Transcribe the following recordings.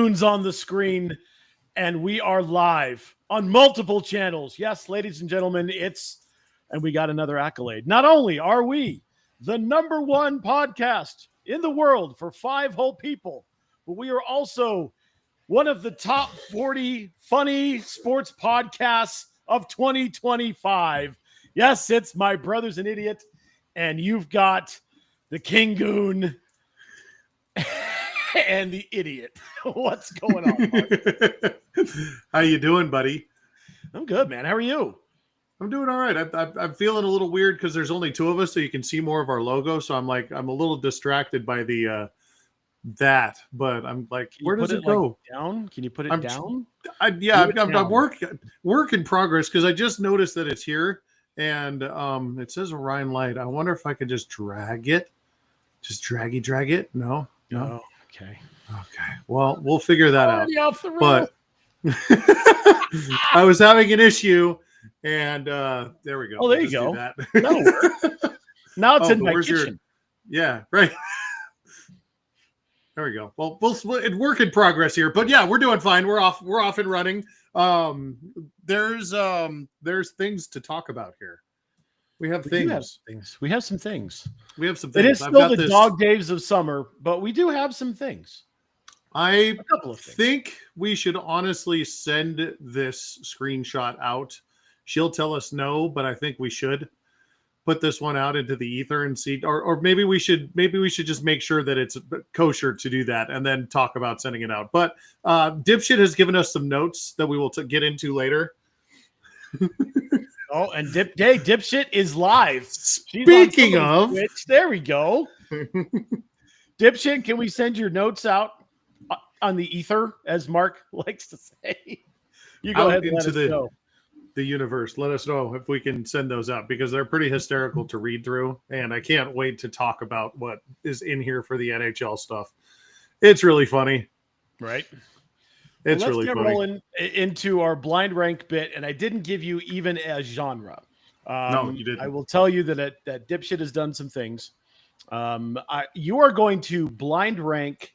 Goons on the screen, and we are live on multiple channels. Yes, ladies and gentlemen, and we got another accolade. Not only are we the #1 podcast in the world for 5 whole people, but we are also one of the top 40 funny sports podcasts of 2025. Yes, it's My Brother's an Idiot, and you've got the King Goon and the Idiot. What's going on, Mark? How you doing, buddy? I'm good, man. How are you? I'm doing all right. I'm feeling a little weird because there's only 2 of us, so you can see more of our logo. So I'm a little distracted by the that. But I'm like, where does it go? Down? Can you put it down? I'm work in progress because I just noticed that it's here and it says Orion Light. I wonder if I could just drag it. Just drag it. No. Oh, okay. Well, we'll figure that out. Off the But I was having an issue, and there we go. Oh, there you go. That'll work. Now it's in my kitchen. Yeah, right. There we go. Well, we'll work in progress here, but yeah, we're doing fine. We're off and running. There's things to talk about here. We have things. We have some things. It is still the dog days of summer, but we do have some things. A couple of things. Think we should honestly send this screenshot out. She'll tell us no, but I think we should put this one out into the ether and see, or maybe we should just make sure that it's kosher to do that and then talk about sending it out. But Dipshit has given us some notes that we will get into later. Oh, and Dipshit is live. Speaking of Twitch. There we go. Dipshit, can we send your notes out on the ether, as Mark likes to say? You go ahead and let us know. The universe. Let us know if we can send those out because they're pretty hysterical to read through, and I can't wait to talk about what is in here for the NHL stuff. It's really funny, right? It's really funny. Let's get rolling into our blind rank bit, and I didn't give you even a genre. No, you didn't. I will tell you that Dipshit has done some things. You are going to blind rank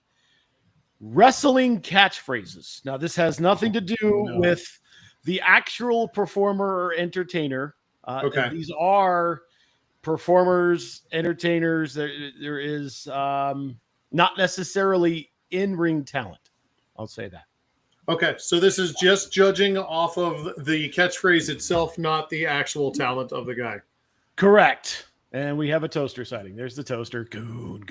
wrestling catchphrases. Now, this has nothing to do with the actual performer or entertainer. Okay. These are performers, entertainers. There is not necessarily in-ring talent. I'll say that. Okay, so this is just judging off of the catchphrase itself, not the actual talent of the guy. Correct. And we have a toaster sighting. There's the toaster. Goon.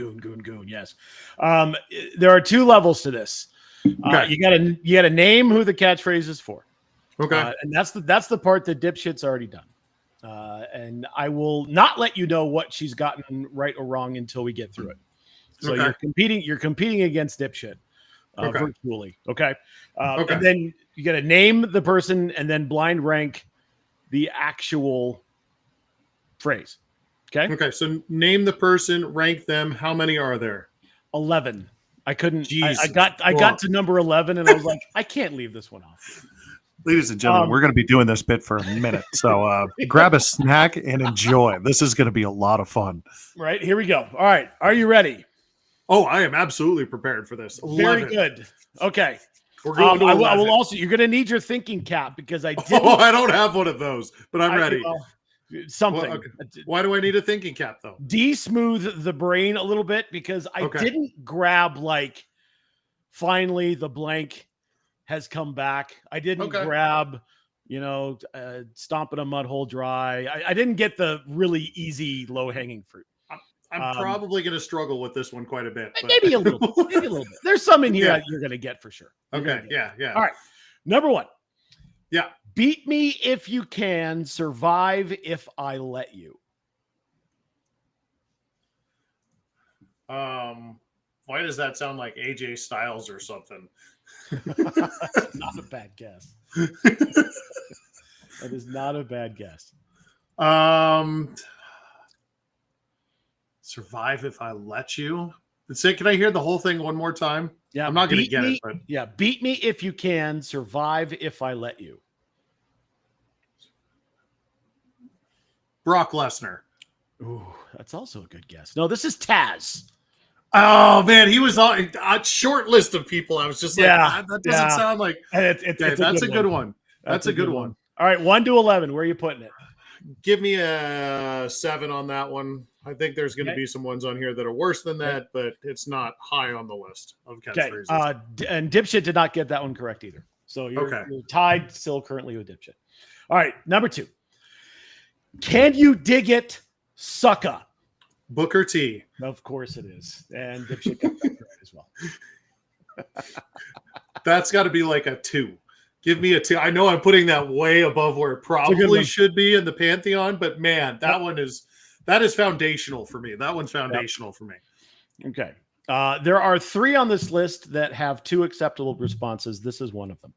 Yes. There are 2 levels to this. Okay. You gotta name who the catchphrase is for. Okay. And that's the part that Dipshit's already done. And I will not let you know what she's gotten right or wrong until we get through it. So you're competing against Dipshit virtually. Okay. And then you got to name the person and then blind rank the actual phrase. Okay. Okay. So name the person, rank them. How many are there? 11. I couldn't. I got to number 11 and I was like, I can't leave this one off. Ladies and gentlemen, we're going to be doing this bit for a minute. So grab a snack and enjoy. This is going to be a lot of fun. Right. Here we go. All right. Are you ready? Oh, I am absolutely prepared for this. Very good. Okay. We're going to I will also, you're going to need your thinking cap because I didn't. Oh, I don't have one of those, but I'm ready. Something. Well, okay. Why do I need a thinking cap, though? De-smooth the brain a little bit because I didn't grab finally the blank has come back. I didn't grab, stomping a mud hole dry. I didn't get the really easy low-hanging fruit. I'm probably going to struggle with this one quite a bit. But... Maybe a little bit. There's some in here that you're going to get for sure. Okay. Yeah. All right. Number 1. Yeah. Beat me if you can. Survive if I let you. Why does that sound like AJ Styles or something? Not a bad guess. That is not a bad guess. Survive if I let you. Can I hear the whole thing one more time? Yeah, I'm not going to get it. But... Yeah, beat me if you can. Survive if I let you. Brock Lesnar. Ooh, that's also a good guess. No, this is Taz. Oh man, he was on a short list of people. I was just like, Yeah, that doesn't sound like. And That's a good one. That's a good one. All right, 1 to 11. Where are you putting it? Give me a 7 on that one. I think there's going to Okay. be some ones on here that are worse than that, but it's not high on the list of Okay. catchphrases. And Dipshit did not get that one correct either. So you're tied still currently with Dipshit. All right, number 2. Can you dig it, sucka? Booker T. Of course it is. And Dipshit got that correct as well. That's got to be like a 2. Give me a 2. I know I'm putting that way above where it probably should be in the Pantheon, but man, that is foundational for me. That one's foundational for me. Okay. There are 3 on this list that have 2 acceptable responses. This is one of them.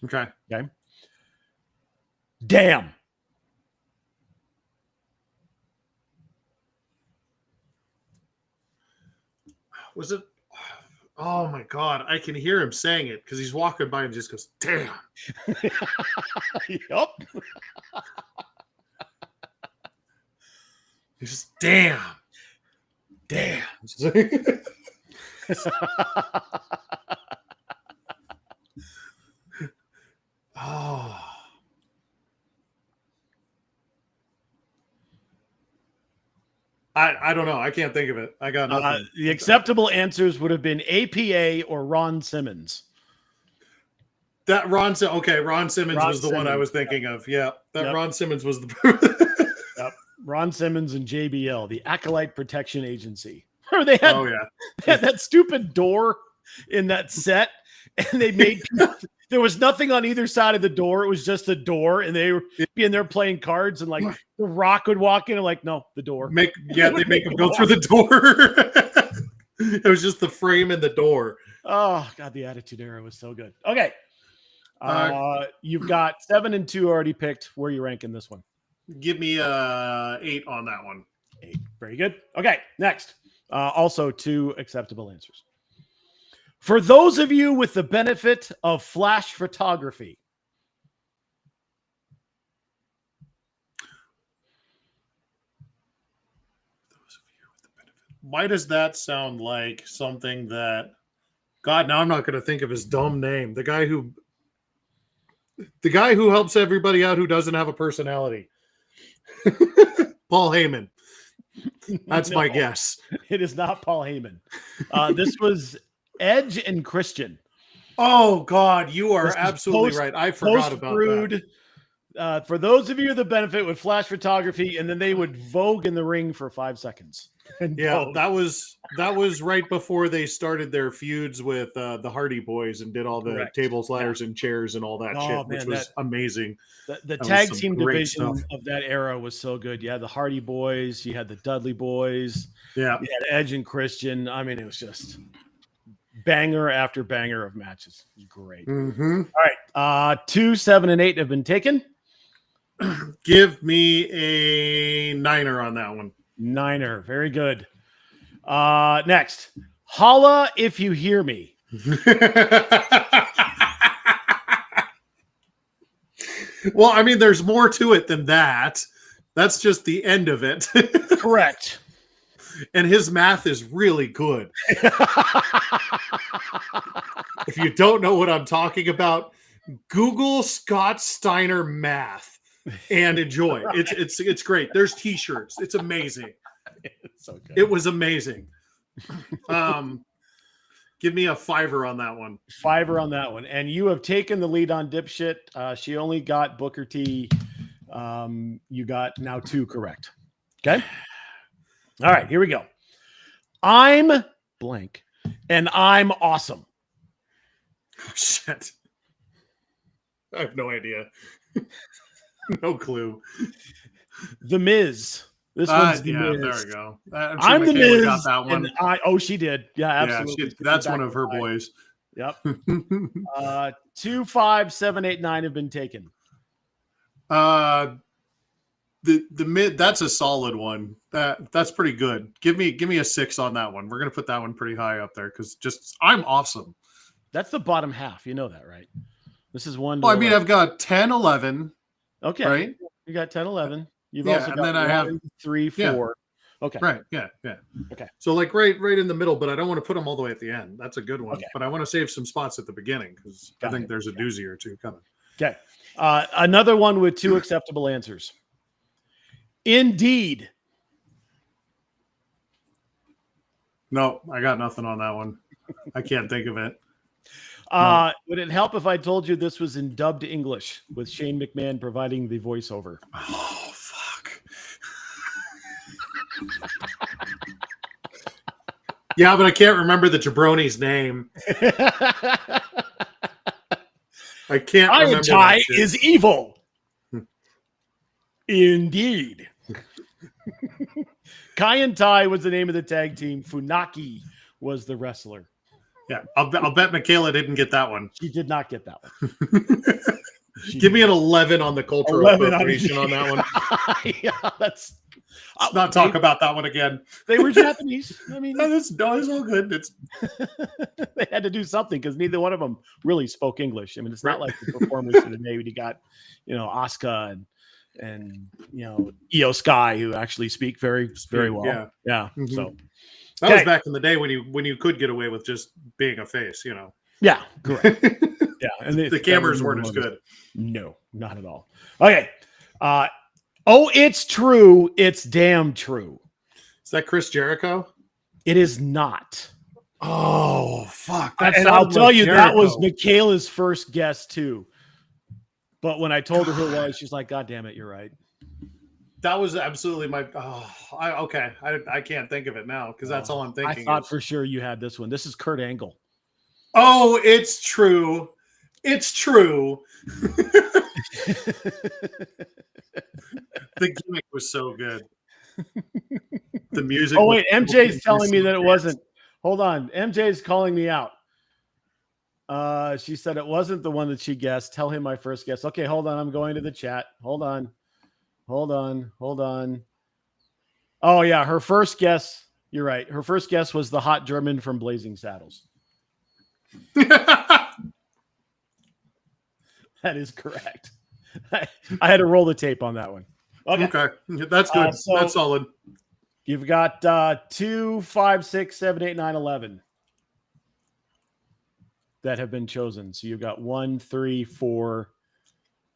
Okay. Okay. Damn. Was it? Oh my God. I can hear him saying it because he's walking by and just goes, damn. Yep. He's just, damn. Damn. Oh. I don't know. I can't think of it. I got nothing. The acceptable answers would have been APA or Ron Simmons. That Ron Simmons was the one I was thinking of. Yeah, Ron Simmons was the. Ron Simmons and JBL, the Acolyte Protection Agency. They had that stupid door in that set, and they made there was nothing on either side of the door. It was just the door, and they were in there playing cards, and like the Rock would walk in and like, no, the door. They make him go through the door. It was just the frame and the door. Oh God, the Attitude Era was so good. Okay. You've got 7 and 2 already picked. Where are you ranking this one? Give me 8 on that one. 8. Very good. Okay, next. Also 2 acceptable answers. For those of you with the benefit of flash photography. Why does that sound like something that, God, now I'm not going to think of his dumb name. The guy who helps everybody out who doesn't have a personality. Paul Heyman. That's my guess. It is not Paul Heyman. This was Edge and Christian. Oh God, you are absolutely right. I forgot about that. For those of you the benefit with flash photography, and then they would vogue in the ring for 5 seconds. Yeah, that was right before they started their feuds with the Hardy Boys and did all the tables, ladders, and chairs and all that shit, which was amazing. The tag team division of that era was so good. You had the Hardy Boys, you had the Dudley Boys, you had Edge and Christian. I mean, it was just banger after banger of matches. It was great. Mm-hmm. All right, 2, 7, and 8 have been taken. Give me a 9er on that one. 9er. Very good. Next. Holla if you hear me. Well, I mean, there's more to it than that. That's just the end of it. Correct. And his math is really good. If you don't know what I'm talking about, Google Scott Steiner math and enjoy. It's great. There's t-shirts. It's amazing. It's so good. It was amazing. Give me a 5er on that one. 5er on that one. And you have taken the lead on Dipshit. She only got Booker T. You got now 2 correct. Okay. All right, here we go. I'm blank, and I'm awesome. Oh, shit. I have no idea. No clue. The Miz. This one's the Miz. There we go. I'm the Miz. Got that one. She did. Yeah, absolutely. That's one of her boys. Yep. 2, 5, 7, 8, 9 have been taken. The mid, that's a solid one. That's pretty good. Give me a 6 on that one. We're gonna put that one pretty high up there because I'm awesome. That's the bottom half. You know that, right? This is 1. Well, I mean, I've got 10, 11. Okay. Right. You got 10, 11. You've also got and then I have 3, 4. Okay. Right. Yeah. Yeah. Okay. So like right in the middle, but I don't want to put them all the way at the end. That's a good one. Okay. But I want to save some spots at the beginning because I Got think it. there's a doozy or two coming. Okay. Another one with two acceptable answers. Indeed. No, I got nothing on that one. I can't think of it. Would it help if I told you this was in dubbed English with Shane McMahon providing the voiceover? Oh, fuck. Yeah, but I can't remember the jabroni's name. I can't remember. Kai is evil. Indeed. Kai and Tai was the name of the tag team. Funaki was the wrestler. Yeah, I'll bet Michaela didn't get that one. She did not get that one. Give me an 11 on the cultural appropriation on that one. Yeah, that's. Let's not talk about that one again. They were Japanese. I mean, it's all good. It's they had to do something because neither one of them really spoke English. I mean, it's not like the performers today. You got, Asuka and Io Sky who actually speak very well. Yeah. Mm-hmm. So that was back in the day when you could get away with just being a face. Yeah, correct. Yeah, and the cameras weren't as good. No, not at all. Okay. It's true. It's damn true. Is that Chris Jericho? It is not. Oh, fuck. And I'll tell you, that was Michaela's first guess, too. But when I told her who it was, she's like, God damn it, you're right. That was absolutely my... okay. I can't think of it now because that's all I'm thinking. I thought for sure you had this one. This is Kurt Angle. Oh, it's true. It's true. The gimmick was so good. The music. Oh, wait. MJ's telling me that it wasn't. Hold on. MJ's calling me out. She said it wasn't the one that she guessed. Tell him my first guess. Okay, hold on. I'm going to the chat. Hold on. Oh, yeah. Her first guess. You're right. Her first guess was the hot German from Blazing Saddles. That is correct. I had to roll the tape on that one. Okay. That's good. That's solid. You've got 2, 5, 6, 7, 8, 9, 11 that have been chosen. So you've got 1, 3, 4.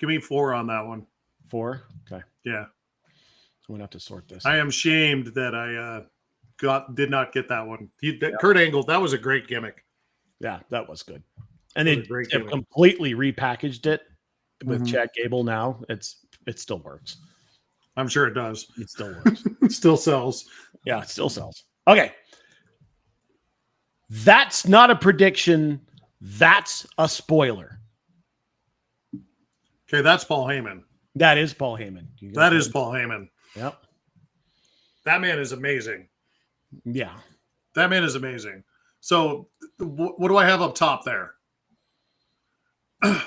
Give me 4 on that one. 4? Okay. Yeah. So we're going to have to sort this. I am shamed that I did not get that one. Kurt Angle, that was a great gimmick. Yeah, that was good. And they have completely repackaged it with Chad Gable now. It still works. I'm sure it does. It still works. It still sells. Yeah, it still sells. Okay. That's not a prediction. That's a spoiler. Okay, that's Paul Heyman. That is Paul Heyman. That is Paul Heyman. Yep. That man is amazing. Yeah. That man is amazing. So what do I have up top there?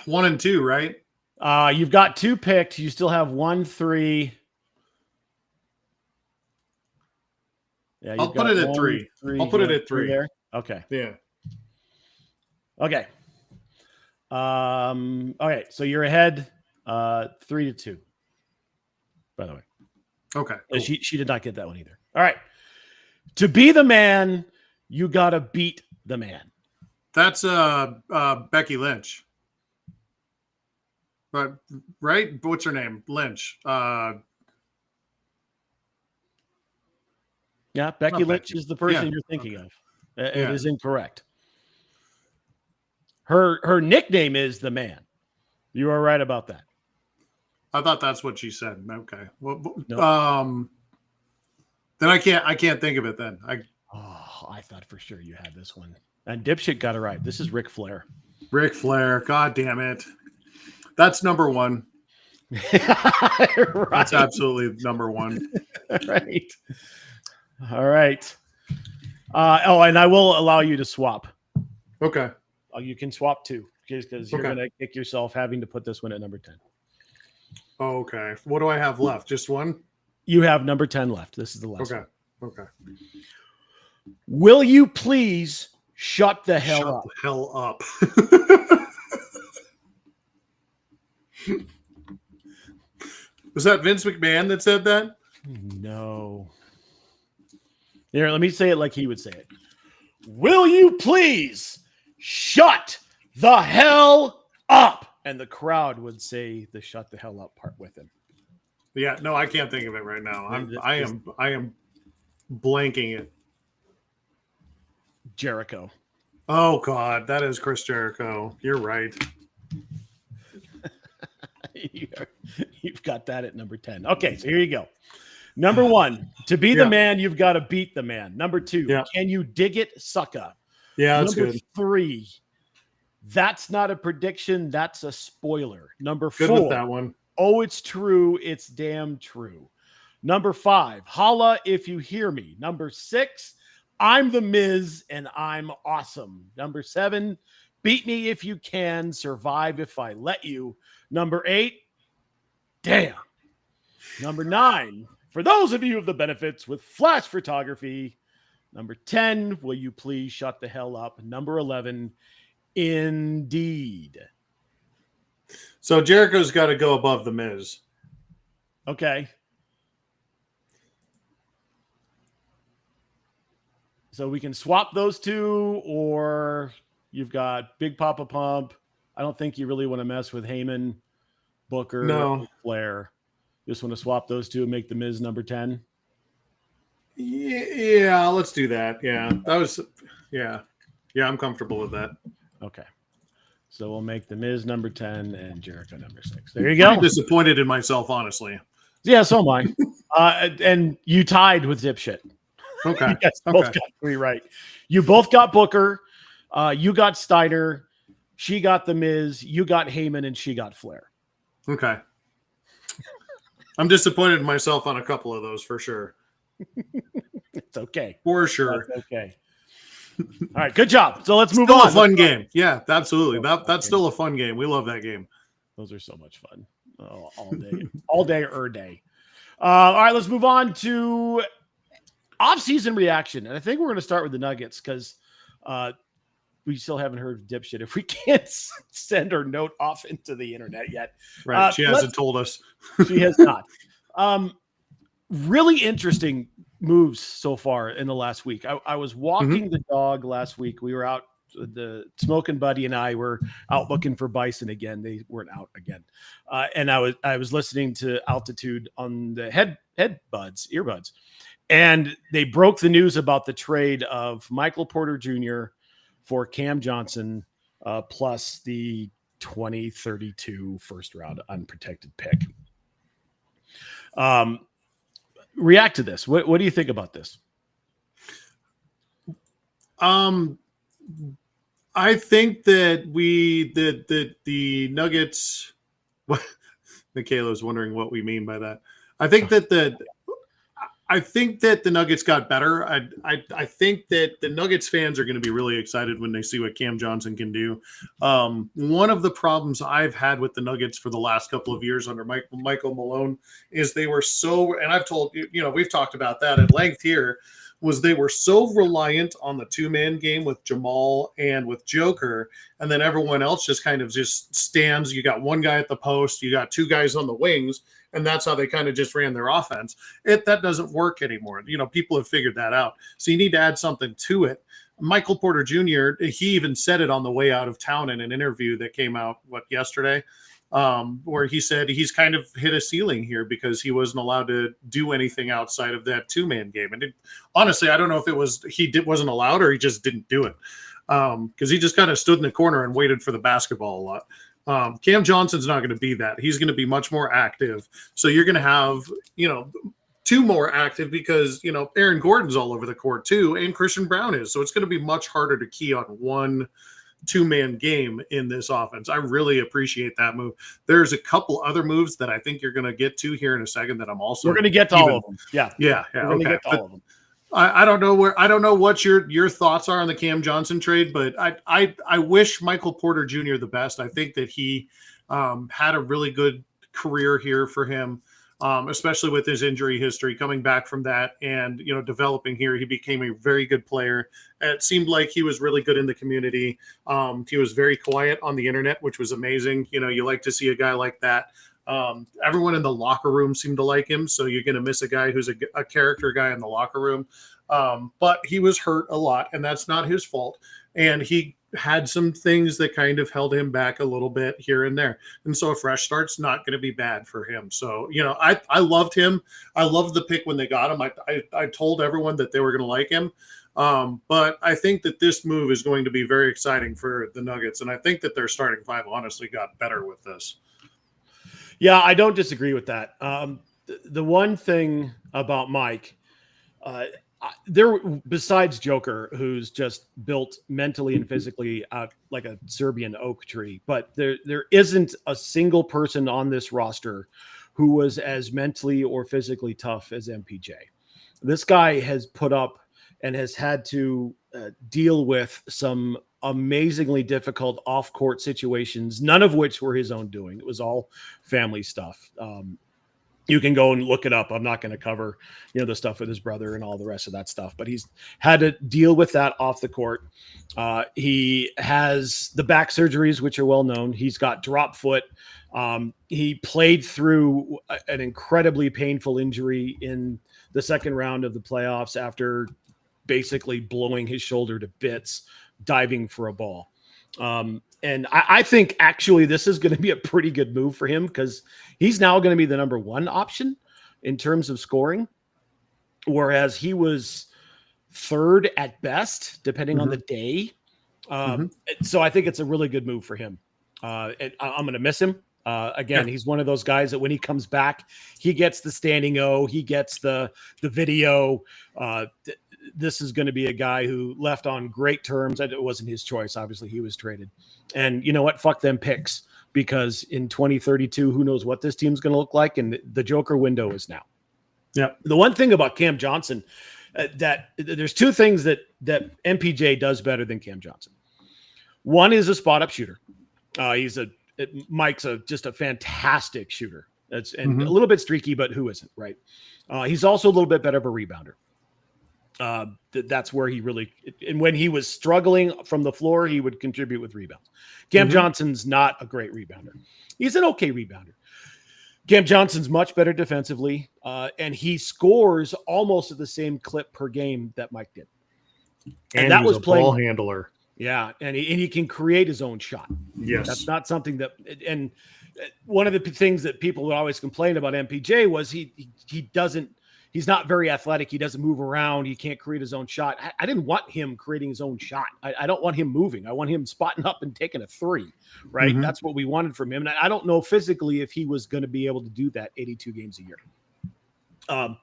1 and 2, right? You've got 2 picked. You still have 1, 3. Yeah, I'll put it at 3. I'll put it at 3 there. Okay. Yeah. Okay. Okay. So you're ahead 3-2. By the way. Okay. Cool. She did not get that one either. All right. To be the man, you got to beat the man. That's Becky Lynch. Right? What's her name? Lynch. Yeah, Becky Lynch is the person you're thinking of. It is incorrect. Her nickname is the Man. You are right about that. I thought that's what she said. Okay. Well, nope. Then I can't think of it. Then I thought for sure you had this one. And Dipshit got it right. This is Ric Flair. Ric Flair. God damn it. That's number 1. Right. That's absolutely number 1. Right. All right. And I will allow you to swap. Okay. You can swap 2 because you're going to kick yourself having to put this one at number 10. Okay. What do I have left? Just 1? You have number 10 left. This is the last one. Okay. Will you please shut the hell up? Shut the hell up. Was that Vince McMahon that said that? No. Here, let me say it like he would say it. Will you please shut the hell up? And the crowd would say the shut the hell up part with him. Yeah, no, I can't think of it right now. I am blanking it. Jericho. Oh God, that is Chris Jericho. You're right. You've got that at number 10. Okay, so here you go. Number 1, to be the man, you've got to beat the man. Number 2, can you dig it, sucka? Yeah, that's Number good. 3, that's not a prediction, that's a spoiler. Number 4, good with that one. Oh, it's true, it's damn true. Number 5, holla if you hear me. Number 6, I'm the Miz and I'm awesome. Number 7, beat me if you can, survive if I let you. Number 8, damn. Number 9, for those of you of the benefits with flash photography. Number 10, will you please shut the hell up? Number 11, indeed. So Jericho's got to go above the Miz. Okay. So we can swap those two, or you've got Big Papa Pump. I don't think you really want to mess with Heyman, Booker, no. Flair. You just want to swap those two and make the Miz number 10? Yeah, let's do that. Yeah, that was, yeah, I'm comfortable with that. Okay. So we'll make the Miz number 10 and Jericho number 6. There you go. I'm disappointed in myself, honestly. Yeah, so am I. And you tied with Dipshit. Okay. You guys both got 3 right. You both got Booker. You got Steiner. She got the Miz. You got Heyman, and she got Flair. Okay. I'm disappointed in myself on a couple of those for sure. It's okay. For sure. That's okay. All right, good job. So let's move still on. A fun game. Yeah, absolutely. That's still a fun game. We love that game. Those are so much fun. All day or day. All right, let's move on to off-season reaction. And I think we're going to start with the Nuggets because we still haven't heard of Dipshit if we can't send her note off into the internet yet. Right. She hasn't told us. She has not. Really interesting moves so far in the last week. I was walking the dog last week. We were out, the Smoking Buddy and I were out looking for bison again. They weren't out again. And I was listening to Altitude on the earbuds. And they broke the news about the trade of Michael Porter Jr. for Cam Johnson, plus the 2032 first round unprotected pick. React to this. What do you think about this? I think that the Nuggets. Michaela's wondering what we mean by that. I think that the Nuggets got better. I think that the Nuggets fans are going to be really excited when they see what Cam Johnson can do. One of the problems I've had with the Nuggets for the last couple of years under Michael Malone is they were so, and I've told you, we've talked about that at length here, was they were so reliant on the 2-man game with Jamal and with Joker, and then everyone else just kind of just stands. You got one guy at the post, you got 2 guys on the wings, and that's how they kind of just ran their offense. That doesn't work anymore. People have figured that out. So you need to add something to it. Michael Porter Jr., he even said it on the way out of town in an interview that came out, yesterday, where he said he's kind of hit a ceiling here because he wasn't allowed to do anything outside of that 2-man game. And honestly, I don't know if it was wasn't allowed or he just didn't do it because he just kind of stood in the corner and waited for the basketball a lot. Cam Johnson's not going to be that. He's going to be much more active. So you're going to have, 2 more active because, Aaron Gordon's all over the court too, and Christian Brown is. So it's going to be much harder to key on one 2-man game in this offense. I really appreciate that move. There's a couple other moves that I think you're going to get to here in a second that I'm also. We're going to get to all of them. Yeah. Yeah. We're going to get to all of them. I don't know what your thoughts are on the Cam Johnson trade, but I wish Michael Porter Jr. the best. I think that he had a really good career here for him, especially with his injury history, coming back from that and developing here. He became a very good player. It seemed like he was really good in the community. He was very quiet on the internet, which was amazing. You like to see a guy like that. Everyone in the locker room seemed to like him, so you're going to miss a guy who's a character guy in the locker room. But he was hurt a lot, and that's not his fault. And he had some things that kind of held him back a little bit here and there. And so a fresh start's not going to be bad for him. So, I loved him. I loved the pick when they got him. I told everyone that they were going to like him. But I think that this move is going to be very exciting for the Nuggets. And I think that their starting five honestly got better with this. Yeah, I don't disagree with that. The one thing about Mike, there, besides Joker, who's just built mentally and physically out like a Serbian oak tree, but there isn't a single person on this roster who was as mentally or physically tough as MPJ. This guy has put up and has had to deal with some amazingly difficult off-court situations, none of which were his own doing. It was all family stuff. You can go and look it up. I'm not going to cover, the stuff with his brother and all the rest of that stuff, but he's had to deal with that off the court. He has the back surgeries, which are well known. He's got drop foot. He played through an incredibly painful injury in the second round of the playoffs after basically blowing his shoulder to bits, diving for a ball. And I think actually this is going to be a pretty good move for him because he's now going to be the number one option in terms of scoring, whereas he was third at best, depending on the day. So I think it's a really good move for him. And I'm going to miss him. Again, he's one of those guys that when he comes back, he gets the standing O, he gets the video. This is going to be a guy who left on great terms. It wasn't his choice. Obviously, he was traded. And you know what? Fuck them picks, because in 2032, who knows what this team's going to look like? And the Joker window is now. Yeah. The one thing about Cam Johnson, that there's two things that MPJ does better than Cam Johnson. One is a spot-up shooter. Mike's just a fantastic shooter. That's a little bit streaky, but who isn't, right? He's also a little bit better of a rebounder. That's where he really, and when he was struggling from the floor, he would contribute with rebounds. Cam Johnson's not a great rebounder. He's an okay rebounder. Cam Johnson's much better defensively, and he scores almost at the same clip per game that Mike did. And that was playing ball handler. Yeah, and he can create his own shot. Yes. That's not something that, and one of the things that people would always complain about MPJ was he's not very athletic. He doesn't move around. He can't create his own shot. I didn't want him creating his own shot. I don't want him moving. I want him spotting up and taking a three, right? That's what we wanted from him. And I don't know physically if he was going to be able to do that 82 games a year.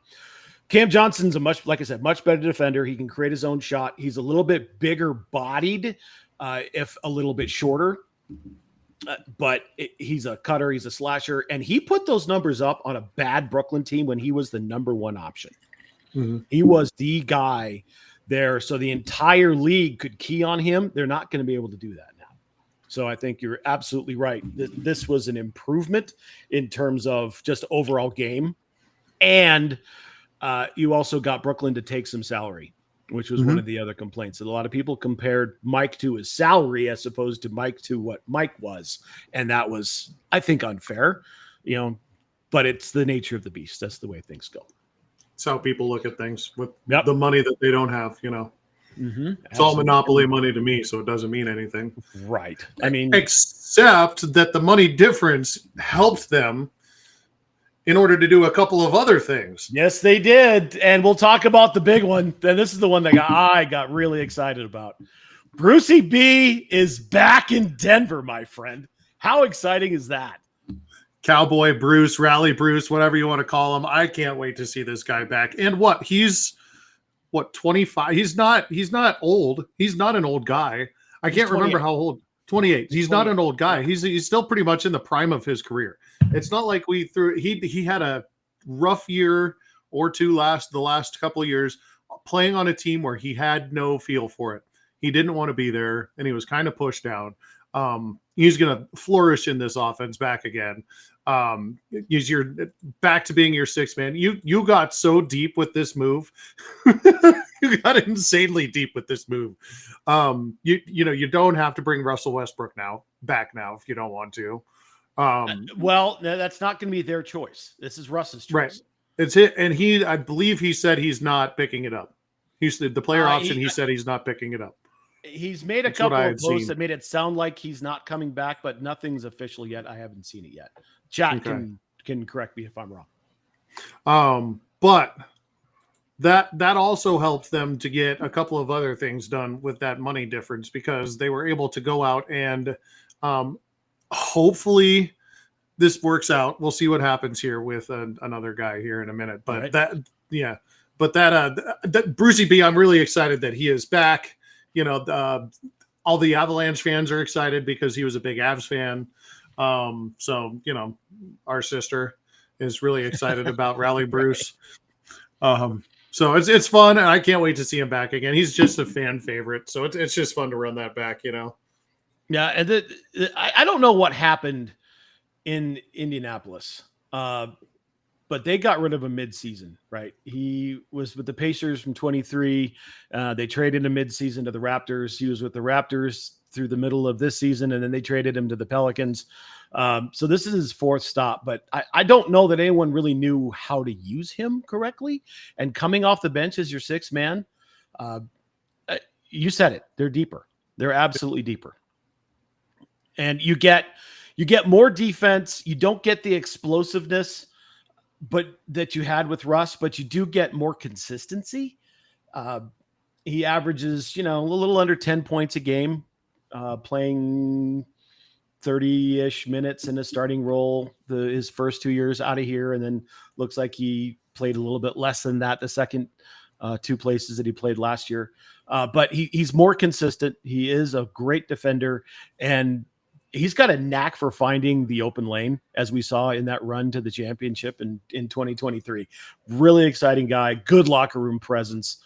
Cam Johnson's much better defender. He can create his own shot. He's a little bit bigger bodied, if a little bit shorter, but he's a cutter. He's a slasher. And he put those numbers up on a bad Brooklyn team when he was the number one option. He was the guy there. So the entire league could key on him. They're not going to be able to do that now. So I think you're absolutely right. This was an improvement in terms of just overall game. And you also got Brooklyn to take some salary, which was one of the other complaints. That a lot of people compared Mike to his salary as opposed to Mike to what Mike was. And that was, I think, unfair, but it's the nature of the beast. That's the way things go. It's how people look at things with the money that they don't have, It's all monopoly money to me, so it doesn't mean anything. Right. I mean, except that the money difference helped them in order to do a couple of other things. Yes, they did. And we'll talk about the big one. And this is the one that I got really excited about. Brucey B is back in Denver, my friend. How exciting is that? Cowboy Bruce, Rally Bruce, whatever you want to call him. I can't wait to see this guy back. And he's 25? He's not old. He's not an old guy. I can't remember how old. 28. He's not an old guy. He's still pretty much in the prime of his career. It's not like he had a rough year or two the last couple of years playing on a team where he had no feel for it. He didn't want to be there, and he was kind of pushed down. He's going to flourish in this offense back again. He's back to being your sixth man. You got so deep with this move. You got insanely deep with this move. You don't have to bring Russell Westbrook back now if you don't want to. Well, no, that's not going to be their choice. This is Russ's choice. Right. It's it, and I believe he said he's not picking it up. He's the player option. He said he's not picking it up. He's made a couple of posts that made it sound like he's not coming back, but nothing's official yet. I haven't seen it yet. Chat can correct me if I'm wrong. But that also helped them to get a couple of other things done with that money difference, because they were able to go out and hopefully this works out. We'll see what happens here with another guy here in a minute. But that Brucey B, I'm really excited that he is back. You know, all the Avalanche fans are excited because he was a big Avs fan. So, you know, our sister is really excited about Rally Bruce. So it's fun, and I can't wait to see him back again. He's just a fan favorite, so it's just fun to run that back, you know. Yeah, and I don't know what happened in Indianapolis, but they got rid of him mid-season, right? He was with the Pacers from 23. They traded him mid-season to the Raptors. He was with the Raptors through the middle of this season, and then they traded him to the Pelicans. So this is his fourth stop, but I don't know that anyone really knew how to use him correctly. And coming off the bench as your sixth man, you said it. They're deeper. They're absolutely deeper. And you get more defense. You don't get the explosiveness, but that you had with Russ, but you do get more consistency. He averages, a little under 10 points a game, playing 30-ish minutes in a starting role his first 2 years out of here, and then looks like he played a little bit less than that the second two places that he played last year. But he's more consistent. He is a great defender, and he's got a knack for finding the open lane, as we saw in that run to the championship in 2023. Really exciting guy, good locker room presence.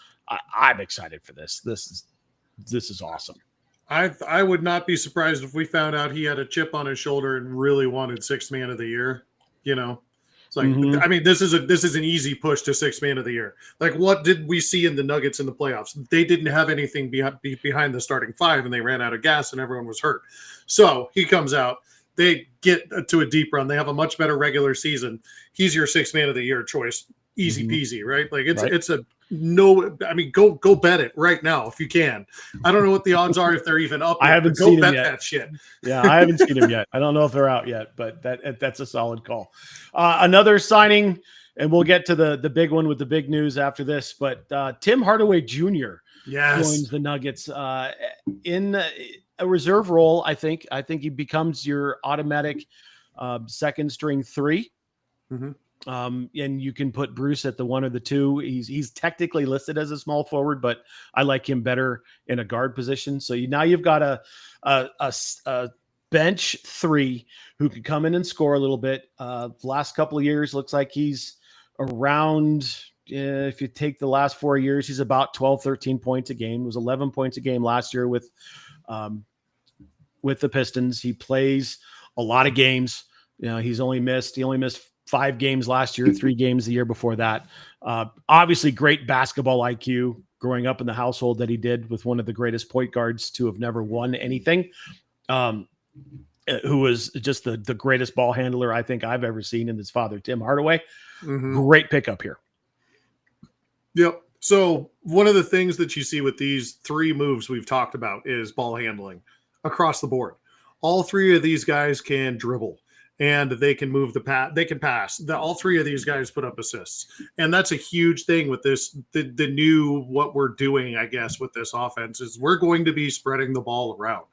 I'm excited for this. This is awesome. I would not be surprised if we found out he had a chip on his shoulder and really wanted sixth man of the year. You know, it's like, I mean, this is an easy push to sixth man of the year. Like, what did we see in the Nuggets in the playoffs? They didn't have anything behind the starting five, and they ran out of gas, and everyone was hurt. So he comes out. They get to a deep run. They have a much better regular season. He's your sixth man of the year choice. Easy peasy, right? Like it's a no. I mean, go bet it right now if you can. I don't know what the odds are if they're even up. I haven't seen bet him yet. That shit. Yeah, I haven't seen him yet. I don't know if they're out yet, but that's a solid call. Another signing, and we'll get to the big one with the big news after this. But Tim Hardaway Jr. joins the Nuggets in a reserve role. I think he becomes your automatic second string three. Mm-hmm. And you can put Bruce at the one or the two. He's technically listed as a small forward, but I like him better in a guard position. So now you've got a bench three who can come in and score a little bit. The last couple of years looks like he's around, if you take the last 4 years, he's about 12, 13 points a game. It was 11 points a game last year with the Pistons. He plays a lot of games. He only missed 5 games last year, 3 games the year before that. Obviously, great basketball IQ growing up in the household that he did with one of the greatest point guards to have never won anything, who was just the greatest ball handler I think I've ever seen in his father, Tim Hardaway. Mm-hmm. Great pickup here. Yep. So one of the things that you see with these 3 moves we've talked about is ball handling across the board. All 3 of these guys can dribble. And they can move the pass. They can pass. All 3 of these guys put up assists, and that's a huge thing with this. The new what we're doing, I guess, with this offense is we're going to be spreading the ball around,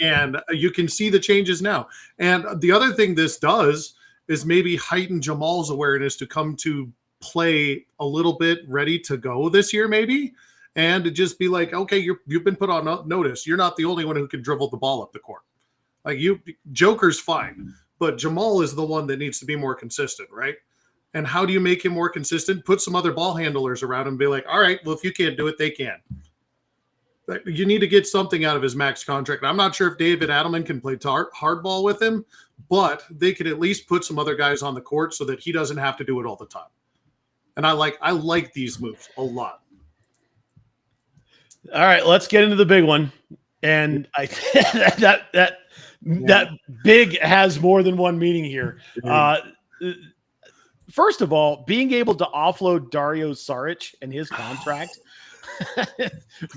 and you can see the changes now. And the other thing this does is maybe heighten Jamal's awareness to come to play a little bit ready to go this year, maybe, and to just be like, okay, you've been put on notice. You're not the only one who can dribble the ball up the court. Like Joker's fine. But Jamal is the one that needs to be more consistent, right? And how do you make him more consistent? Put some other ball handlers around him and be like, all right, well, if you can't do it, they can. You need to get something out of his max contract. I'm not sure if David Adelman can play hardball with him, but they could at least put some other guys on the court so that he doesn't have to do it all the time. And I like these moves a lot. All right, let's get into the big one. And that big has more than one meaning here. First of all, being able to offload Dario Saric and his contract,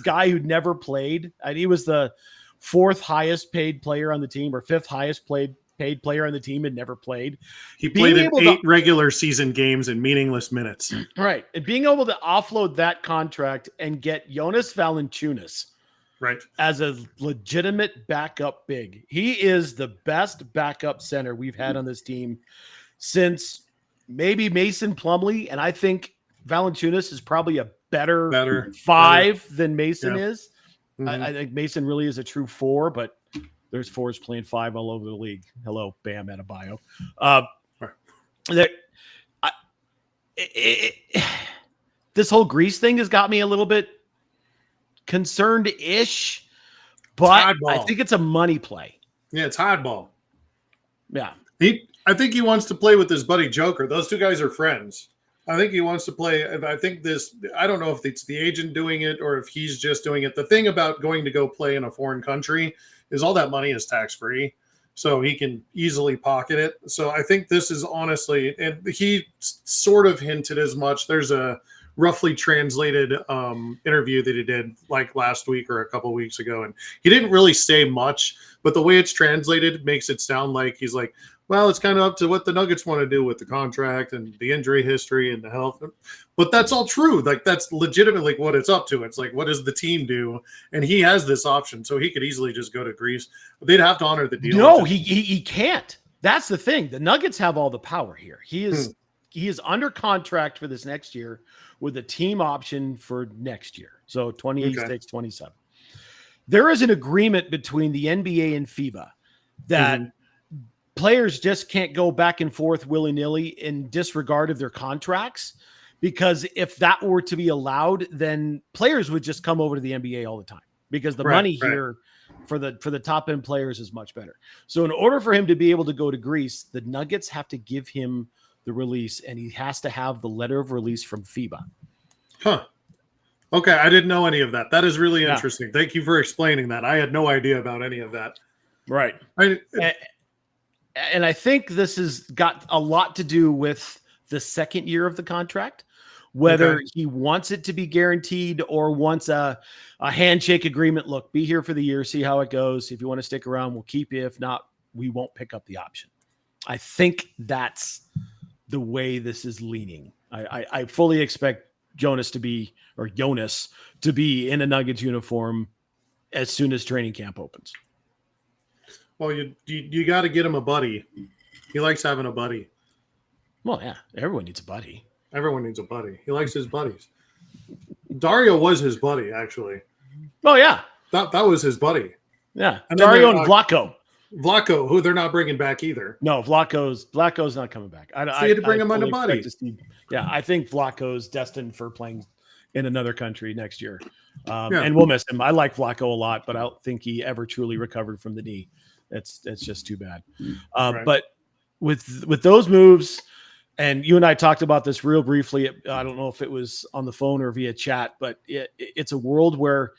guy who never played, and he was the fourth highest paid player on the team or fifth highest paid player on the team and never played. He played in 8 regular season games in meaningless minutes. Right. And being able to offload that contract and get Jonas Valanciunas right as a legitimate backup big. He is the best backup center we've had on this team since maybe Mason Plumlee. And I think Valanciunas is probably a better 5 than Mason is. Mm-hmm. I think Mason really is a true 4, but there's 4s playing 5 all over the league. Hello, Bam Adebayo. This whole Greece thing has got me a little bit concerned-ish, but I think it's a money play. Yeah, it's hardball. Yeah. I think he wants to play with his buddy Joker. Those two guys are friends. I think he wants to play. I think I don't know if it's the agent doing it or if he's just doing it. The thing about going to go play in a foreign country is all that money is tax-free. So he can easily pocket it. So I think this is honestly, and he sort of hinted as much. There's a roughly translated interview that he did like last week or a couple weeks ago. And he didn't really say much, but the way it's translated makes it sound like he's like, well, it's kind of up to what the Nuggets want to do with the contract and the injury history and the health. But that's all true. Like, that's legitimately what it's up to. It's like, what does the team do? And he has this option, so he could easily just go to Greece. They'd have to honor the deal. No, he can't. That's the thing. The Nuggets have all the power here. He is under contract for this next year with a team option for next year. So 26, 27. There is an agreement between the NBA and FIBA that players just can't go back and forth willy-nilly in disregard of their contracts, because if that were to be allowed, then players would just come over to the NBA all the time because the money here for the top end players is much better. So in order for him to be able to go to Greece, the Nuggets have to give him the release, and he has to have the letter of release from FIBA. Huh. Okay. I didn't know any of that. That is really interesting. Thank you for explaining that. I had no idea about any of that. Right. And I think this has got a lot to do with the second year of the contract, whether he wants it to be guaranteed or wants a handshake agreement. Look, be here for the year, see how it goes. If you want to stick around, we'll keep you. If not, we won't pick up the option. I think that's the way this is leaning. I fully expect Jonas to be in a Nuggets uniform as soon as training camp opens. Well, you got to get him a buddy. He likes having a buddy. Well, yeah, everyone needs a buddy. Everyone needs a buddy. He likes his buddies. Dario was his buddy, actually. Oh, yeah. That was his buddy. Yeah, and Dario and Vlaco. Vlaco, who they're not bringing back either. No, Vlaco's not coming back. So you had to bring him on the body. I think Vlaco's destined for playing in another country next year. And we'll miss him. I like Vlaco a lot, but I don't think he ever truly recovered from the knee. It's just too bad. But with those moves, and you and I talked about this real briefly. I don't know if it was on the phone or via chat, but it's a world where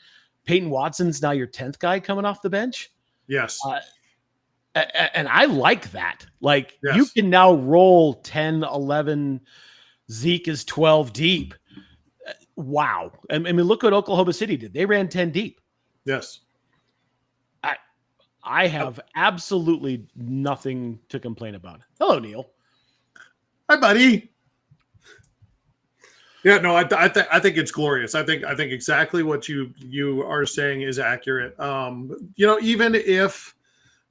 Peyton Watson's now your 10th guy coming off the bench. Yes. And I like that. Like, you can now roll 10, 11. Zeke is 12 deep. Wow. I mean, look what Oklahoma City did. They ran 10 deep. Yes. I have absolutely nothing to complain about. Hello, Neil. Hi, buddy. Yeah, no, I think it's glorious. I think exactly what you are saying is accurate. Even if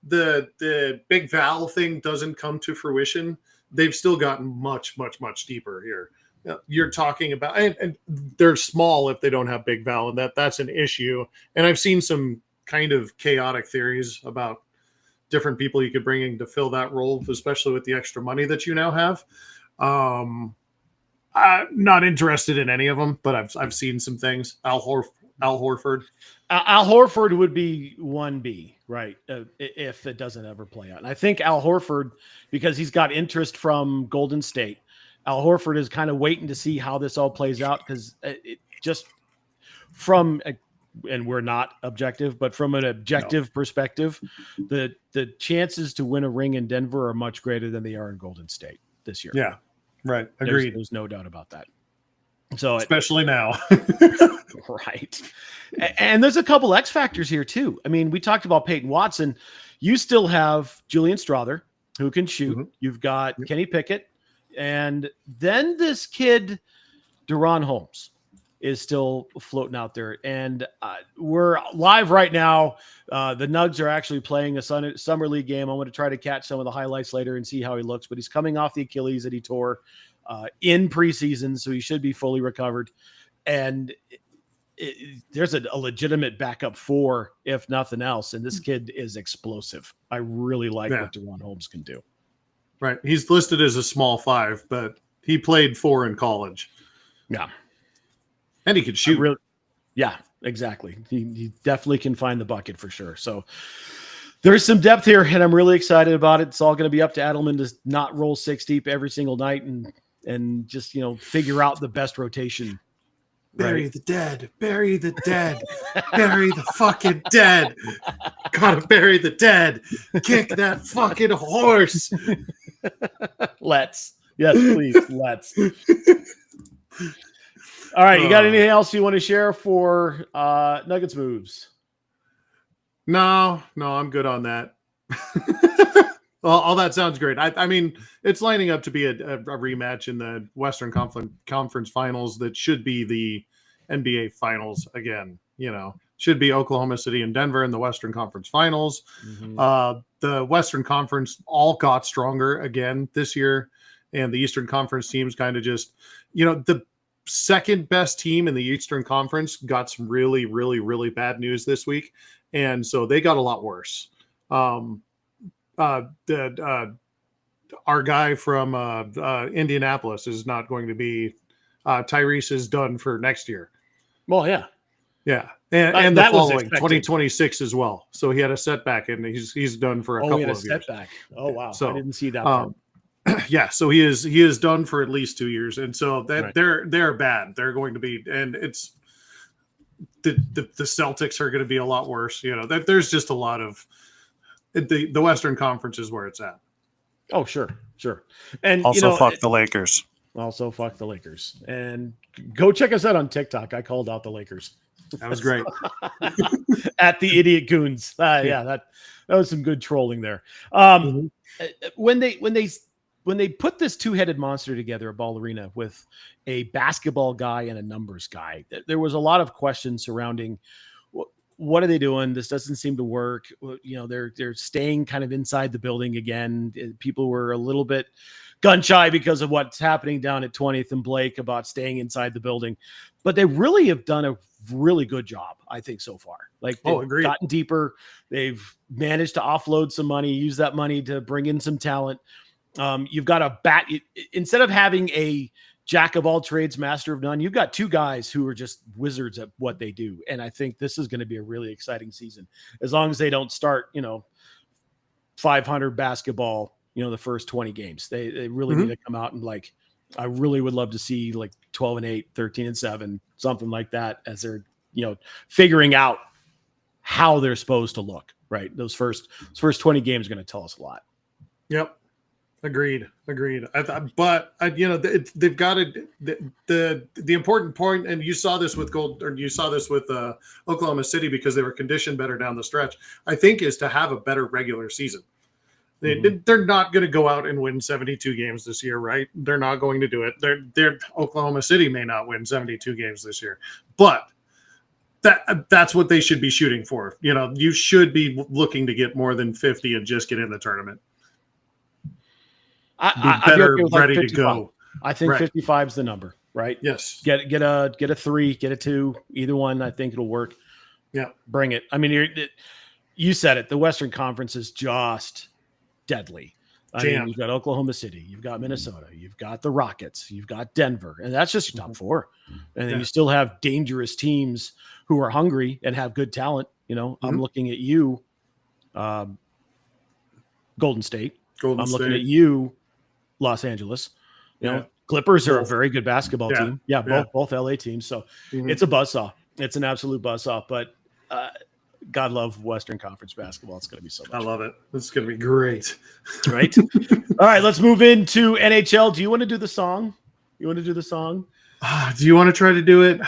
the Big Val thing doesn't come to fruition, they've still gotten much, much, much deeper here. You're talking about, and they're small if they don't have Big Val, and that's an issue. And I've seen some kind of chaotic theories about different people you could bring in to fill that role, especially with the extra money that you now have. I'm not interested in any of them, but I've seen some things. Al Horford. Al Horford would be 1B, right? If it doesn't ever play out. And I think Al Horford, because he's got interest from Golden State, Al Horford is kind of waiting to see how this all plays out, because it just from and we're not objective, but from an objective perspective, the chances to win a ring in Denver are much greater than they are in Golden State this year. Yeah, right. Agreed. There's no doubt about that. So especially now. Right. And there's a couple X factors here too. I mean, we talked about Peyton Watson. You still have Julian Strother, who can shoot. Mhm. You've got Kenny Pickett. And then this kid, Deron Holmes, is still floating out there. And we're live right now. The Nugs are actually playing a summer league game. I'm going to try to catch some of the highlights later and see how he looks. But he's coming off the Achilles that he tore in preseason, so he should be fully recovered. And there's a legitimate backup 4, if nothing else. And this kid is explosive. I really like what Deron Holmes can do. Right. He's listed as a small 5, but he played 4 in college. Yeah. And he could shoot. Yeah, exactly. He definitely can find the bucket for sure. So there's some depth here, and I'm really excited about it. It's all going to be up to Adelman to not roll 6 deep every single night and just, figure out the best rotation. Bury the dead. Bury the dead. Bury the fucking dead. Gotta bury the dead. Kick that fucking horse. Let's. Yes, please. Let's. All right. You got anything else you want to share for Nuggets moves? No, I'm good on that. Well, all that sounds great. I mean, it's lining up to be a rematch in the Western Conference Finals that should be the NBA Finals again. Should be Oklahoma City and Denver in the Western Conference Finals. Mm-hmm. The Western Conference all got stronger again this year, and the Eastern Conference teams kind of just, the second best team in the Eastern Conference got some really, really, really bad news this week, and so they got a lot worse. Our guy from Indianapolis is not going to be. Tyrese is done for next year. Well, yeah, and the following 2026 as well. So he had a setback, and he's done for a couple of years. Setback. Oh wow! So I didn't see that. Yeah, so he is done for at least 2 years, and so that they're bad. They're going to be, and it's the Celtics are going to be a lot worse. There's just a lot of. The Western Conference is where it's at. Oh, sure. And also fuck the Lakers. Also fuck the Lakers. And go check us out on TikTok. I called out the Lakers. That was great. At the Idiot Goons. Yeah, that was some good trolling there. When they put this two-headed monster together at Ball Arena with a basketball guy and a numbers guy, there was a lot of questions surrounding what are they doing? This doesn't seem to work. They're staying kind of inside the building again. People were a little bit gun shy because of what's happening down at 20th and Blake about staying inside the building, but they really have done a really good job, I think, so far. Like they've gotten deeper. They've managed to offload some money, use that money to bring in some talent. You've got instead of having a jack of all trades, master of none, you've got 2 guys who are just wizards at what they do. And I think this is going to be a really exciting season, as long as they don't start, 500 basketball, the first 20 games. They really need to come out and I really would love to see 12-8, 13-7, something like that, as they're, figuring out how they're supposed to look, right? Those first 20 games are going to tell us a lot. Yep. Agreed. But they've got the important point, and you saw this with Oklahoma City because they were conditioned better down the stretch, I think, is to have a better regular season. They're not going to go out and win 72 games this year, right? They're not going to do it. Oklahoma City may not win 72 games this year, but that's what they should be shooting for. You should be looking to get more than 50 and just get in the tournament. I'd be okay with ready 55. To go. I think 55 is the number, right? Yes. Get a 3, get a 2, either one. I think it'll work. Yeah. Bring it. I mean, you said it. The Western Conference is just deadly. I mean, you've got Oklahoma City, you've got Minnesota, you've got the Rockets, you've got Denver, and that's just your top 4. And then you still have dangerous teams who are hungry and have good talent. I'm looking at you, Golden State. Looking at you, Los Angeles. Clippers are a very good basketball team. Yeah, both LA teams. So it's a buzzsaw. It's an absolute buzz off, but God love Western Conference basketball. It's going to be so much I love it. This is going to be great. Right? All right, let's move into NHL. Do you want to do the song? You want to do the song? Do you want to try to do it?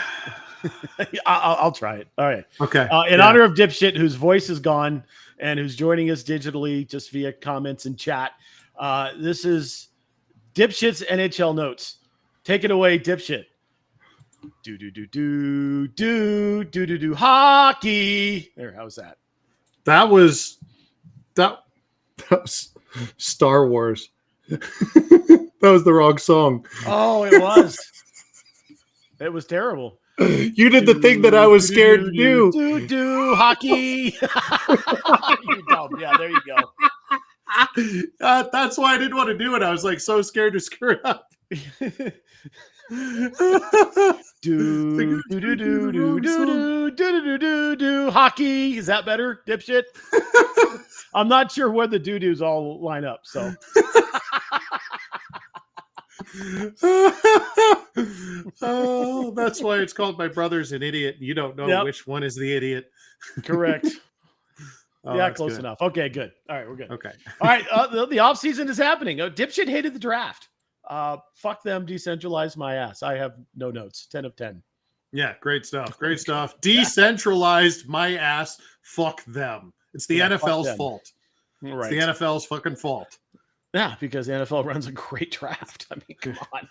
I'll try it. All right. Okay. In honor of Dipshit, whose voice is gone and who's joining us digitally just via comments and chat, this is Dipshit's NHL notes. Take it away, Dipshit. Do hockey. There, how's that? That was Star Wars. That was the wrong song. Oh, it was. It was terrible. You did the thing that I was scared to do. Do hockey. You're dumb. Yeah, there you go. That's why I didn't want to do it. I was like so scared to screw it up. Do hockey. Is that better, Dipshit? I'm not sure where the doo-doos all line up, so. Oh, that's why it's called My Brother's an Idiot. You don't know which one is the idiot. Correct. Yeah, close good. enough. Okay, good. All right, we're good. Okay. All right, the offseason is happening. Dipshit hated the draft. Fuck them, decentralized my ass. I have no notes. 10 of 10. Yeah, great stuff. Great stuff. Decentralized my ass. Fuck them. It's the NFL's fault. Right. It's the NFL's fucking fault. Yeah, because the NFL runs a great draft. I mean, come on.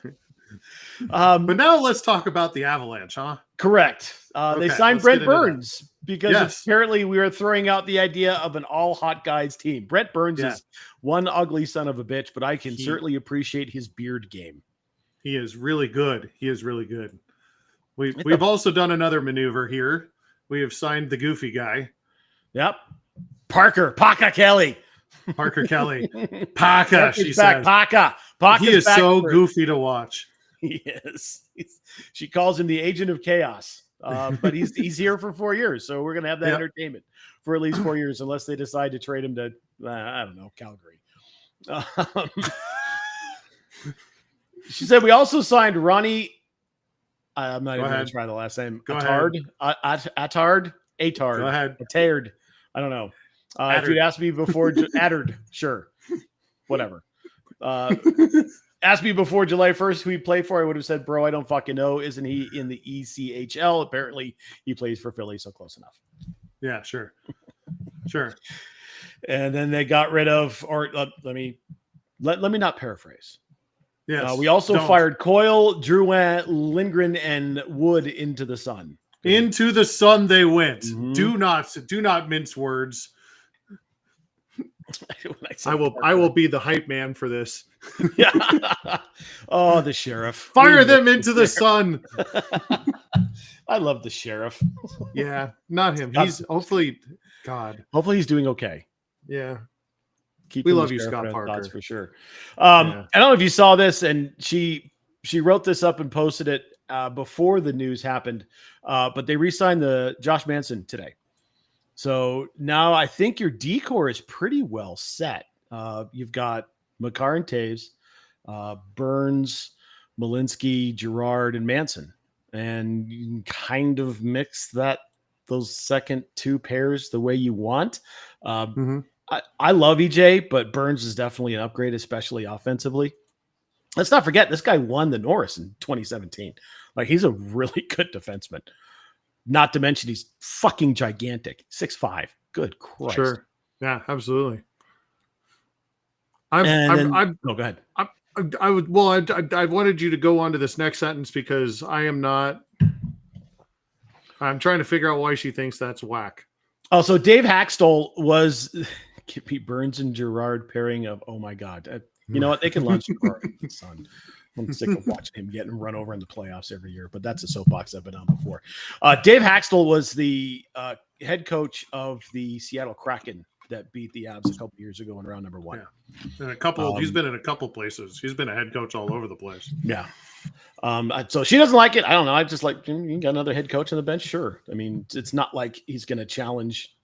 But now let's talk about the Avalanche, huh? Correct. They signed Brent Burns because apparently we are throwing out the idea of an all hot guys team. Brent Burns is one ugly son of a bitch, but I can certainly appreciate his beard game. He is really good. He is really good. We've also done another maneuver here. We have signed the goofy guy. Yep. Parker Kelly. Parker Kelly. Paka, she says. Paka. He is so goofy to watch. He is. She calls him the agent of chaos. But he's here for 4 years, so we're gonna have that entertainment for at least 4 years, unless they decide to trade him to I don't know, Calgary. She said we also signed Ronnie. I'm not even going to try the last name. Attard. Go ahead. Attard. I don't know. If you'd asked me before, Attard, sure, whatever. Asked me before July 1st who he played for, I would have said, bro, I don't fucking know. Isn't he in the ECHL? Apparently, he plays for Philly, so close enough. Yeah, sure. Sure. And then they got rid of, or let me not paraphrase. Yes. We also fired Coyle, Drouin, Lindgren, and Wood into the sun. Into the sun they went. Mm-hmm. Do not mince words. I will be the hype man for this. Yeah. Oh, the sheriff. Fire them into the sun. I love the sheriff. Yeah, not him. He's hopefully he's doing okay. Yeah. We love you, Scott Parker, for sure. I don't know if you saw this, and she wrote this up and posted it before the news happened. But they re-signed the Josh Manson today. So now I think your decor is pretty well set. You've got Makar and Taves, Burns, Malinsky, Girard, and Manson. And you can kind of mix those second two pairs the way you want. I love EJ, but Burns is definitely an upgrade, especially offensively. Let's not forget, this guy won the Norris in 2017. Like, he's a really good defenseman. Not to mention he's fucking gigantic. 6'5". Good Christ. Sure. Yeah, absolutely. Go ahead. I wanted you to go on to this next sentence because I'm trying to figure out why she thinks that's whack. Oh, so Dave Haxtell was give me Burns and Girard pairing of, oh my God. You know what? They can launch the sun. I'm sick of watching him getting run over in the playoffs every year, but that's a soapbox I've been on before. Dave Haxtell was the head coach of the Seattle Kraken that beat the Avs a couple years ago in round number 1. Yeah. And he's been in a couple places. He's been a head coach all over the place. Yeah. So she doesn't like it. I don't know. I just like, you got another head coach on the bench? Sure. I mean, it's not like he's going to challenge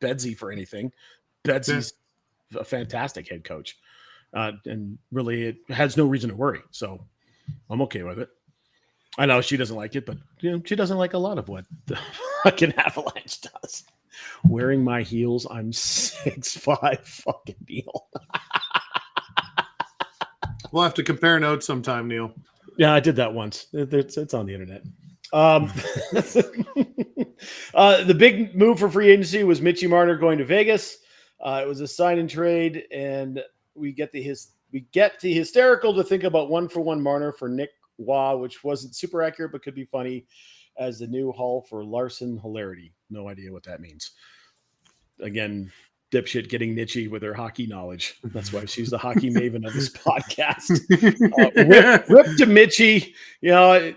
Bedsy for anything. Bedsy's a fantastic head coach. And really, it has no reason to worry. So I'm okay with it. I know she doesn't like it, but she doesn't like a lot of what the fucking Avalanche does. Wearing my heels, I'm 6'5", fucking Neil. We'll have to compare notes sometime, Neil. Yeah, I did that once. It's on the internet. The big move for free agency was Mitchie Marner going to Vegas. It was a sign and trade, and we get the hysterical to think about 1-for-1 Marner for Nick Waugh, which wasn't super accurate but could be funny as the new haul for Larson hilarity. No idea what that means. Again, dipshit getting niche with her hockey knowledge. That's why she's the hockey maven of this podcast. Rip to Mitchie. You know,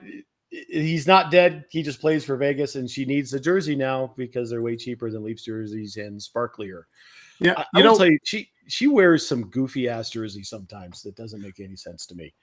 he's not dead. He just plays for Vegas, and she needs a jersey now because they're way cheaper than Leafs jerseys and sparklier. Yeah, I will tell you, she wears some goofy ass jersey sometimes that doesn't make any sense to me.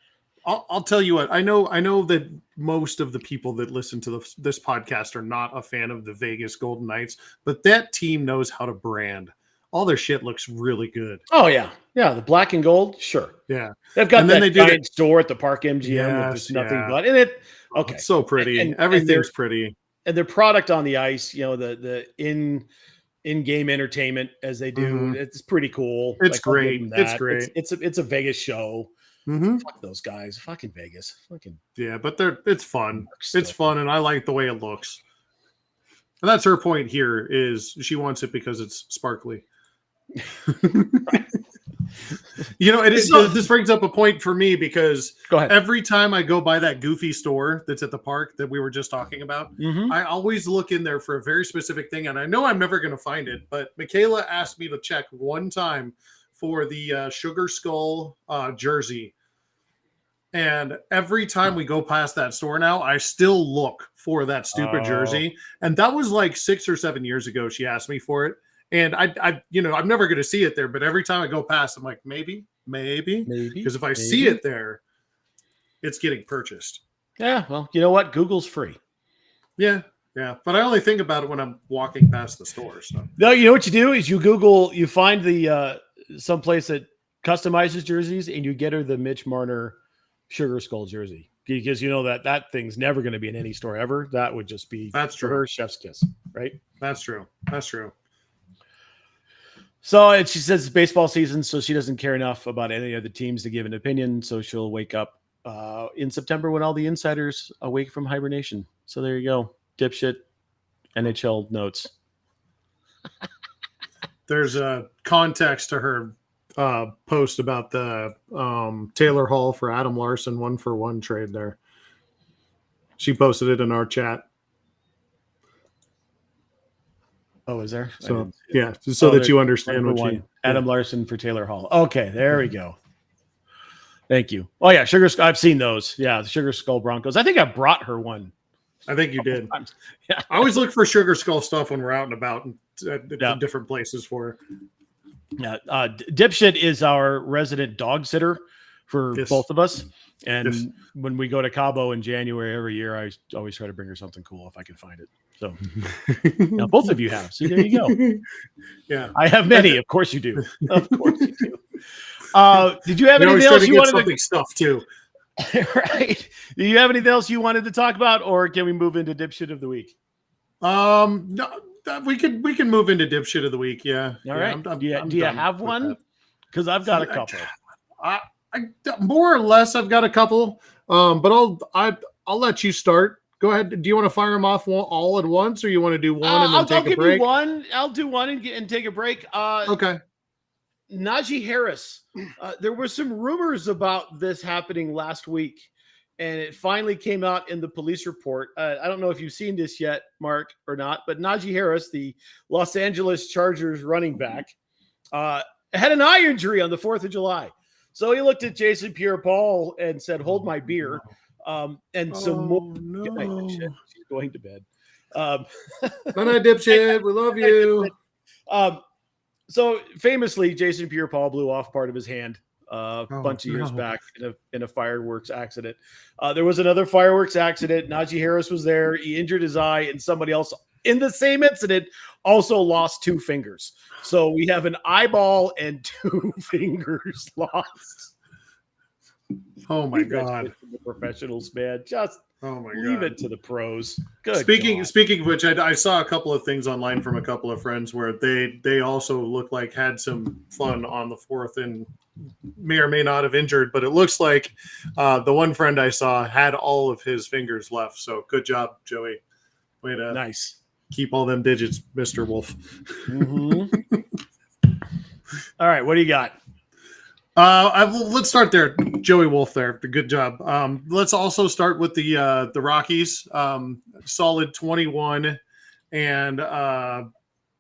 I'll tell you what. I know that most of the people that listen to this podcast are not a fan of the Vegas Golden Knights, but that team knows how to brand. All their shit looks really good. Oh yeah, the black and gold, sure. Yeah, they've got that giant store at the Park MGM with just nothing but in it. Okay, it's so pretty. And everything's pretty. And their product on the ice, you know, the in-game entertainment as they do, it's pretty cool. It's great. It's great. It's a Vegas show. Mm-hmm. Fuck those guys. Fucking Vegas. Fucking but it's fun. It's fun, and I like the way it looks. And that's her point here. Is she wants it because it's sparkly. You know, this brings up a point for me because every time I go by that goofy store that's at the park that we were just talking about, I always look in there for a very specific thing, and I know I'm never going to find it. But Michaela asked me to check one time for the Sugar Skull jersey. And every time we go past that store now, I still look for that stupid jersey. And that was like 6 or 7 years ago. She asked me for it. And I you know, I'm never going to see it there. But every time I go past, I'm like, maybe. Because if I see it there, it's getting purchased. Yeah. Well, you know what? Google's free. Yeah. But I only think about it when I'm walking past the store. So. No, you know what you do is you Google, you find the someplace that customizes jerseys, and you get her the Mitch Marner Sugar Skull jersey, because you know that thing's never going to be in any store ever. That would just be her chef's kiss, right? That's true. So, and she says it's baseball season, so she doesn't care enough about any other teams to give an opinion. So she'll wake up in September when all the insiders awake from hibernation. So there you go, dipshit NHL notes. There's a context to her post about the Taylor Hall for Adam Larson 1-for-1 trade there. She posted it in our chat. Oh, is there? So yeah, so that you understand what she Adam Larson for Taylor Hall. Okay, there we go. Thank you. Oh yeah, I've seen those. Yeah, the Sugar Skull Broncos. I think I brought her one. I think you did. Yeah. I always look for Sugar Skull stuff when we're out and about at different places for her. Yeah, Dipshit is our resident dog sitter for both of us. And when we go to Cabo in January every year, I always try to bring her something cool if I can find it. So now both of you have. See, there you go. Yeah, I have many. Of course you do. Of course you do. Did you have anything else you wanted to stuff too? Right. Do you have anything else you wanted to talk about, or can we move into Dipshit of the week? No, we can move into Dipshit of the week. Yeah. All right. Do you have one? Because I've got a couple. I more or less I've got a couple. But I'll let you start. Go ahead. Do you want to fire them off all at once, or you want to do one and then take a break? I'll do one and take a break. Okay. Najee Harris. There were some rumors about this happening last week, and it finally came out in the police report. I don't know if you've seen this yet, Mark, or not, but Najee Harris, the Los Angeles Chargers running back, had an eye injury on the 4th of July. So he looked at Jason Pierre-Paul and said, "Hold my beer." And some more. No. She's going to bed. Good night, dipshit. We love you. So famously, Jason Pierre-Paul blew off part of his hand a bunch of years back in a fireworks accident. There was another fireworks accident. Najee Harris was there. He injured his eye, and somebody else in the same incident also lost 2 fingers. So we have an eyeball and 2 fingers lost. Oh my God. The professionals, man. Just Oh my Leave god! it to the pros. Good. Speaking God. of which, I saw a couple of things online from a couple of friends where they also look like had some fun on the fourth and may or may not have injured, but it looks like the one friend I saw had all of his fingers left. So good job, Joey. Way to Nice. keep all them digits, Mr. Wolf. Mm-hmm. All right, what do you got? Let's start there, Joey Wolf. There, good job. Let's also start with the Rockies. Solid 21 and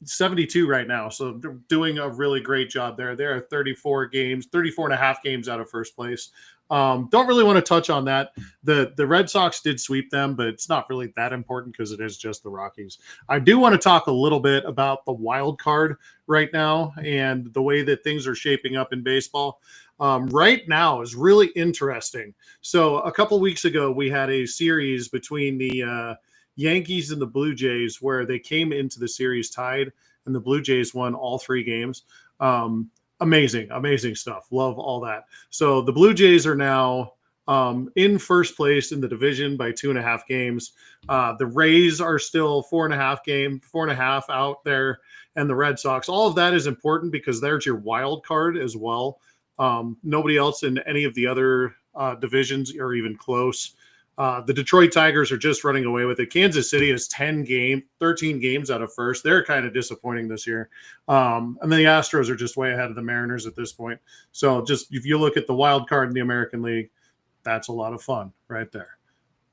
72 right now, so they're doing a really great job there. They're 34 and a half games out of first place. Don't really want to touch on that. The Red Sox did sweep them, but it's not really that important because it is just the Rockies. I do want to talk a little bit about the wild card right now and the way that things are shaping up in baseball. Right now is really interesting. So a couple weeks ago, we had a series between the Yankees and the Blue Jays where they came into the series tied, and the Blue Jays won all 3 games. Amazing stuff. Love all that. So the Blue Jays are now in first place in the division by 2.5 games. The Rays are still 4.5 out there, and the Red Sox. All of that is important because there's your wild card as well. Nobody else in any of the other divisions are even close. The Detroit Tigers are just running away with it. Kansas City is 13 games out of first. They're kind of disappointing this year. And then the Astros are just way ahead of the Mariners at this point. So just if you look at the wild card in the American League, that's a lot of fun right there.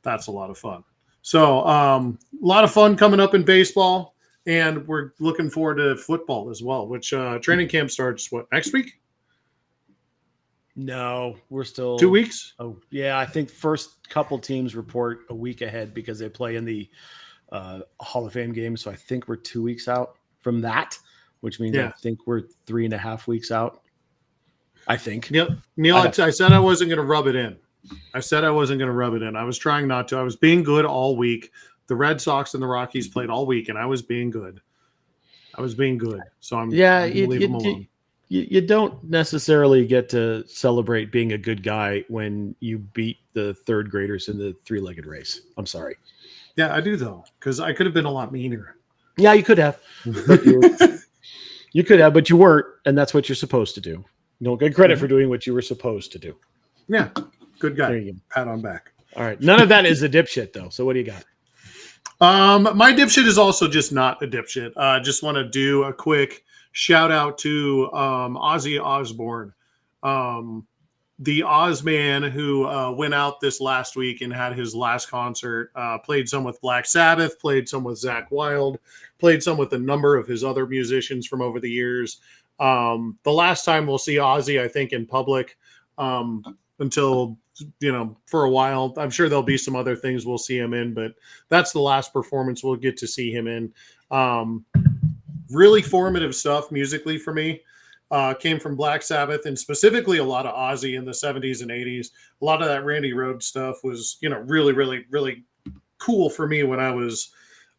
That's a lot of fun. So a lot of fun coming up in baseball, and we're looking forward to football as well, which training camp starts, next week? No, we're still 2 weeks. Oh, yeah. I think first couple teams report a week ahead because they play in the Hall of Fame game. So I think we're 2 weeks out from that, which means I think we're 3.5 weeks out. I think. Neil, I said I wasn't going to rub it in. I was trying not to. I was being good all week. The Red Sox and the Rockies played all week, and I was being good. So I'm going to leave them alone. You don't necessarily get to celebrate being a good guy when you beat the third graders in the 3-legged race. I'm sorry. Yeah, I do though, because I could have been a lot meaner. Yeah, you could have. But you could have, but you weren't, and that's what you're supposed to do. You don't get credit for doing what you were supposed to do. Yeah, good guy. There you go. Pat on back. All right. None of that is a dipshit though. So what do you got? My dipshit is also just not a dipshit. Just want to do a quick shout out to Ozzy Osbourne, the Ozman who went out this last week and had his last concert. Played some with Black Sabbath, played some with Zakk Wylde, played some with a number of his other musicians from over the years. The last time we'll see Ozzy, I think, in public until, for a while. I'm sure there'll be some other things we'll see him in, but that's the last performance we'll get to see him in. Really formative stuff musically for me. Came from Black Sabbath and specifically a lot of Ozzy in the 70s and 80s. A lot of that Randy Rhoads stuff was, really, really, really cool for me when I was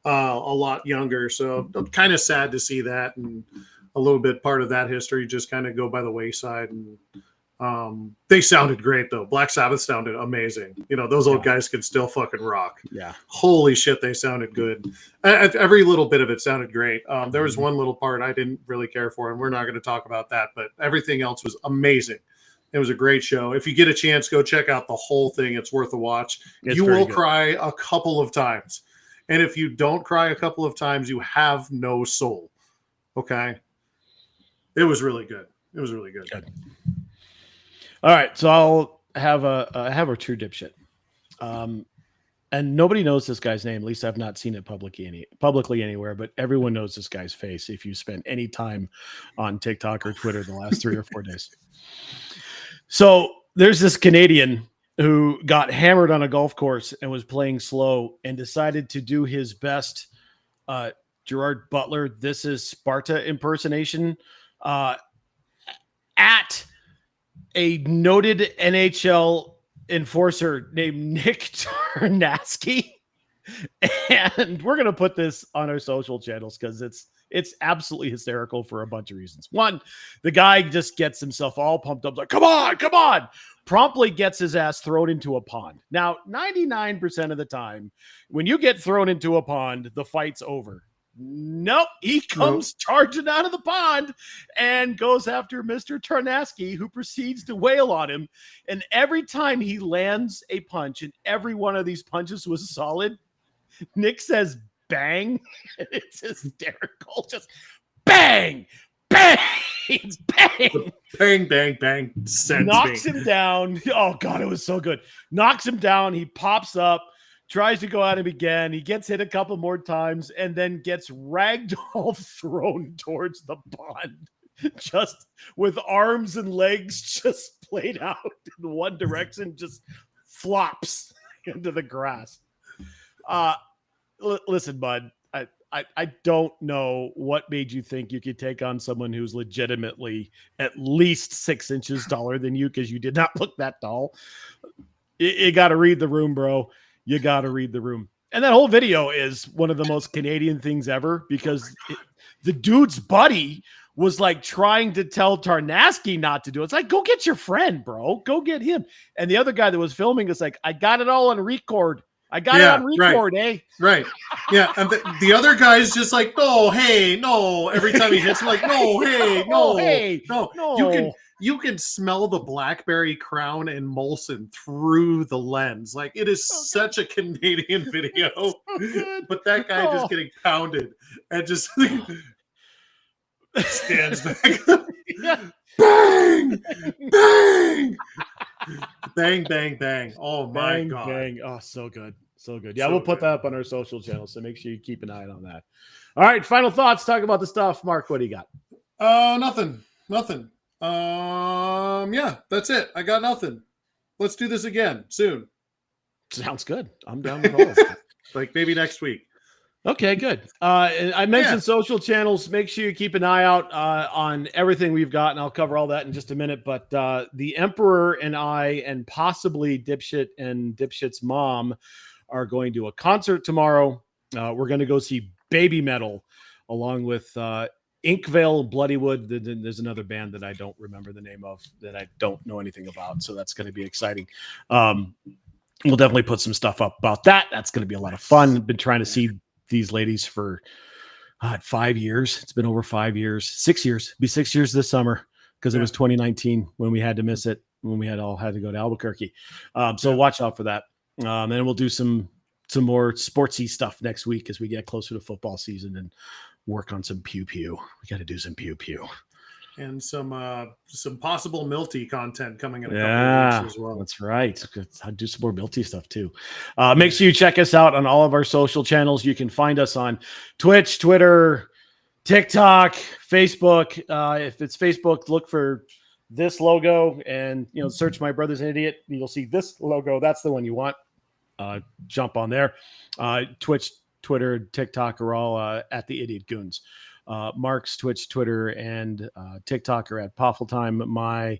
a lot younger. So I'm kind of sad to see that, and a little bit part of that history just kind of go by the wayside. And they sounded great though. Black Sabbath sounded amazing. Those old guys could still fucking rock. Yeah. Holy shit, they sounded good. Every little bit of it sounded great. There was one little part I didn't really care for, and we're not going to talk about that, but everything else was amazing. It was a great show. If you get a chance, go check out the whole thing. It's worth a watch. You will cry a couple of times. And if you don't cry a couple of times, you have no soul. Okay? It was really good. Good. All right, so I'll have a true dipshit, and nobody knows this guy's name. At least I've not seen it publicly anywhere. But everyone knows this guy's face if you spent any time on TikTok or Twitter the last 3 or 4 days. So there's this Canadian who got hammered on a golf course and was playing slow and decided to do his best Gerard Butler, "This Is Sparta" impersonation at a noted NHL enforcer named Nick Tarnaski. And we're going to put this on our social channels because It's absolutely hysterical for a bunch of reasons. One, the guy just gets himself all pumped up, like, come on, promptly gets his ass thrown into a pond. Now, 99% of the time, when you get thrown into a pond, the fight's over. Nope, he comes charging out of the pond and goes after Mr. Tarnasky, who proceeds to wail on him. And every time he lands a punch, and every one of these punches was solid, Nick says, bang. It's hysterical. Just bang, bang, bang. Bang, bang, bang. Knocks him down. Oh, God, it was so good. Knocks him down. He pops up, tries to go at him again. He gets hit a couple more times and then gets ragdoll thrown towards the pond, just with arms and legs just played out in one direction, just flops into the grass. Listen, bud, I don't know what made you think you could take on someone who's legitimately at least 6 inches taller than you, because you did not look that tall. You got to read the room, bro. You got to read the room. And that whole video is one of the most Canadian things ever, because the dude's buddy was like trying to tell Tarnasky not to do it. It's like, go get your friend, bro. Go get him. And the other guy that was filming is like, I got it all on record. I got it on record, right. Right. Yeah. And the other guy's just like, no, hey, no. Every time he hits him, like, no, hey, no, hey, no. You can smell the Blackberry Crown and Molson through the lens. Like, it is such a Canadian video. But that guy just getting pounded and just stands back. Bang! Bang! Bang, bang, bang. Oh, my God. Bang. Oh, so good. So good. Yeah, we'll put that up on our social channels, so make sure you keep an eye on that. All right, final thoughts. Talk about the stuff. Mark, what do you got? Nothing. Yeah, that's it. I got nothing. Let's do this again soon. Sounds good. I'm down with all of that. Like maybe next week. Okay, good. I mentioned social channels. Make sure you keep an eye out on everything we've got, and I'll cover all that in just a minute. But the Emperor and I, and possibly Dipshit and Dipshit's mom, are going to a concert tomorrow. We're going to go see Baby Metal, along with Inkvale, Bloodywood. There's another band that I don't remember the name of, that I don't know anything about. So that's going to be exciting. We'll definitely put some stuff up about that. That's going to be a lot of fun. Been trying to see these ladies for 5 years. It's been over 5 years, 6 years. It'll be 6 years this summer, because it was 2019 when we had to miss it, when we had to go to Albuquerque. So watch out for that. And we'll do some more sportsy stuff next week as we get closer to football season and work on some pew pew. We got to do some pew pew. And some possible Milty content coming in a couple of weeks as well. That's right. I'll do some more Milty stuff too. Make sure you check us out on all of our social channels. You can find us on Twitch, Twitter, TikTok, Facebook. If it's Facebook, look for this logo and search My Brother's an Idiot. You'll see this logo. That's the one you want. Jump on there. Twitch, Twitter, TikTok are all at the Idiot Goons. Mark's Twitch, Twitter, and TikTok are at Poffeltime. My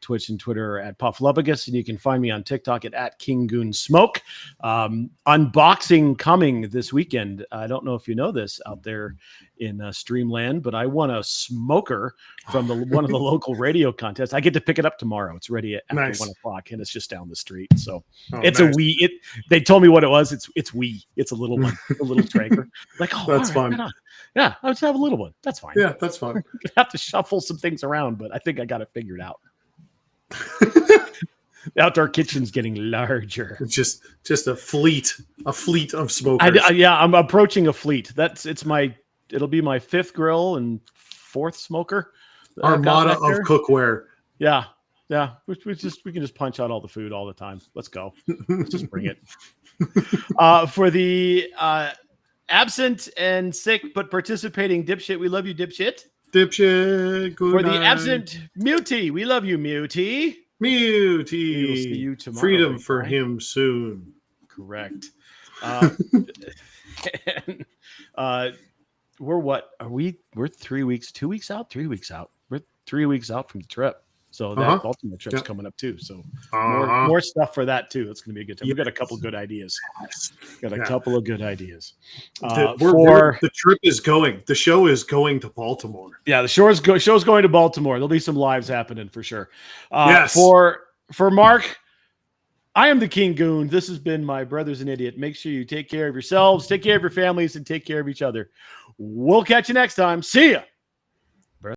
Twitch and Twitter are at Pufflubagus, and you can find me on TikTok at King Goon Smoke. Unboxing coming this weekend. I don't know if you know this out there in Streamland, but I won a smoker from one of the local radio contests. I get to pick it up tomorrow. It's ready after 1 o'clock, and it's just down the street. So it's a Wii. They told me what it was. It's Wii. It's a little one, a little Traeger. Like, oh, that's fun. Yeah, I'll just have a little one. That's fine. Yeah, that's fun. Have to shuffle some things around, but I think I got it figured out. The outdoor kitchen's getting larger. Just a fleet of smokers. I'm approaching a fleet. It'll be my 5th grill and 4th smoker. Armada of cookware. Yeah. We can just punch out all the food all the time. Let's go. Let's just bring it. For the absent and sick but participating dipshit, we love you, dipshit. Dipshit. For the absent Muty, we love you, Muty. Muty. We will see you tomorrow. Freedom for him soon. Correct. We're 3 weeks, 2 weeks out, 3 weeks out. We're 3 weeks out from the trip. So that Baltimore trip's coming up too. So more stuff for that too. It's going to be a good time. We've got a couple good ideas. Got a couple of good ideas. The trip is going. The show is going to Baltimore. Yeah, the show's going to Baltimore. There'll be some lives happening for sure. Yes. For Mark, I am the King Goon. This has been My Brother's an Idiot. Make sure you take care of yourselves, take care of your families, and take care of each other. We'll catch you next time. See ya.